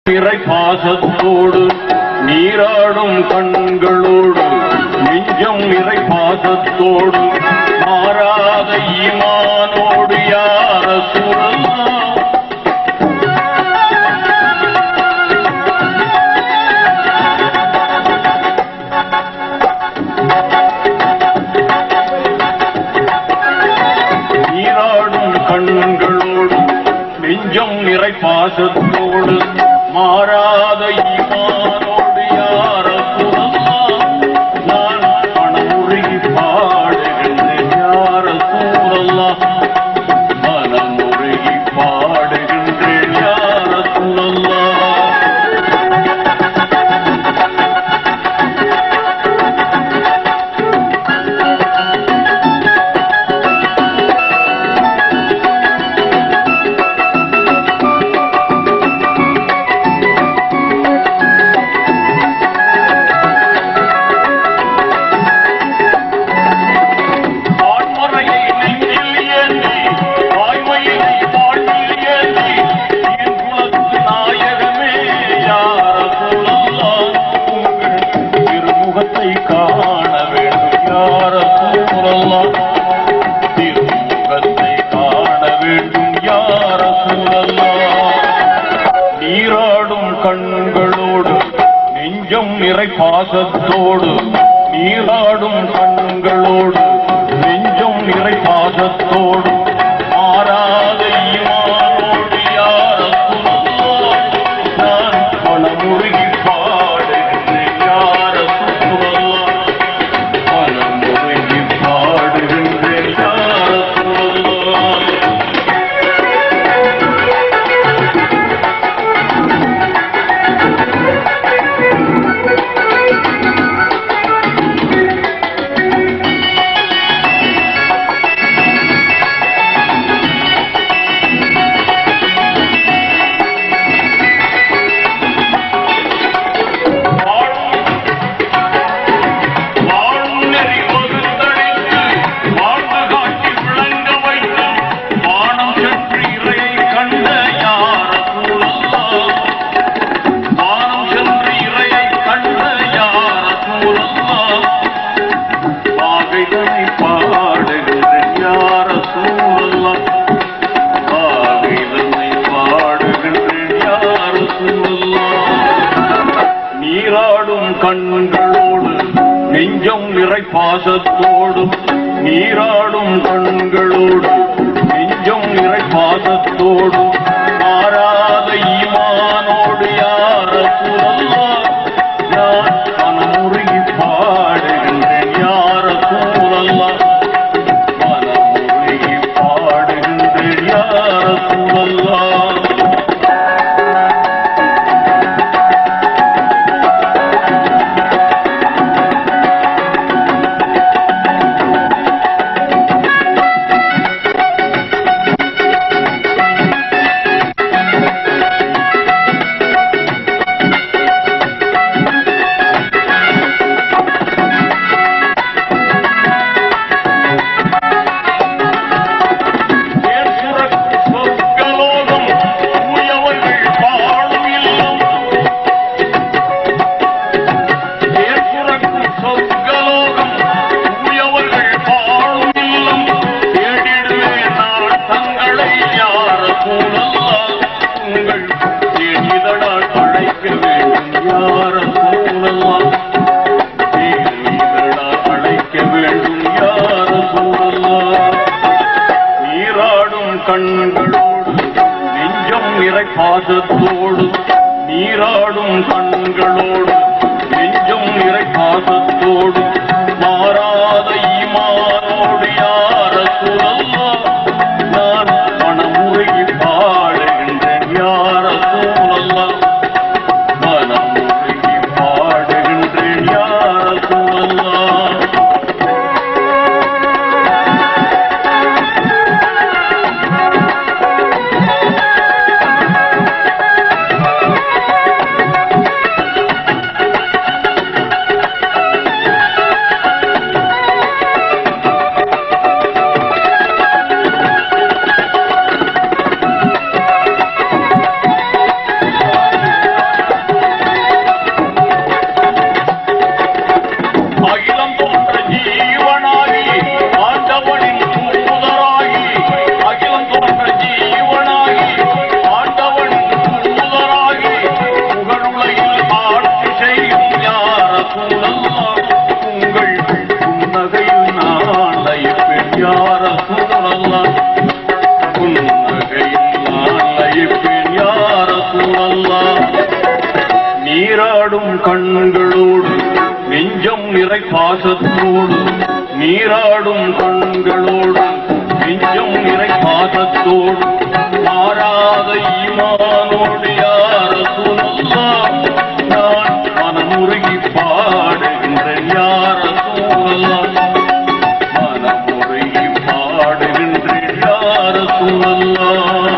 பிறை பாசத்தோடு நீராடும் கண்களோடு நெஞ்சம் நிறை பாசத்தோடு மாறாத ஈமானோடு யார சூழலாம் நீராடும் கண்களோடு நெஞ்சம் நிறை பாசத்தோடு மாறாத ஈமானோடு யார சூழலாம் நான் மனமுருகி பாடுகின்றேன் யார சூழலாம் மனமுருகி பாடுகின்றேன் யார சூழலாம் கண்களோடு நெஞ்சம் நிறை பாசத்தோடு நீராடும் கண்களோடு நெஞ்சம் நிறை பாசத்தோடு மாறாத ஈமானோடு யார சூழலாம் நான் மனமுருகி பாடுகின்றேன் யார சூழலாம் மனமுருகி பாடுகின்றேன் யார சூழலாம் நீராடும் கண்களோடு நெஞ்சம் நிறை பாசத்தோடு நீராடும் கண்களோடு நெஞ்சம் நிறை பாசத்தோடு மாறாத ஈமானோடு யார சூழலாம் நான் மனமுருகி பாடுகின்றேன் யார சூழலாம் மனமுருகி பாடுகின்றேன் யார சூழலாம் கண்களோடு நெஞ்சம் நிறை பாசத்தோடு நீராடும் கண்களோடு நெஞ்சம் நிறை பாசத்தோடு மாறாத ஈமானோடு யார சூழலாம் நான் மனமுருகி பாடுகின்றேன் யார சூழலாம் மனமுருகி பாடுகின்றேன் யார சூழலாம் நீராடும் கண்களோடு நெஞ்சம் நிறை பாசத்தோடு நீராடும் கண்களோடு நெஞ்சம் நிறை பாசத்தோடு மாறாத ஈமானோடு யார் ரசூலல்லாஹ் நான் மனமுருகி பாடுகின்றேன் யார் ரசூலல்லாஹ் மனமுருகி பாடுகின்றேன் யார் ரசூலல்லாஹ்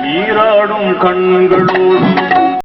நீராடும் கண்களோ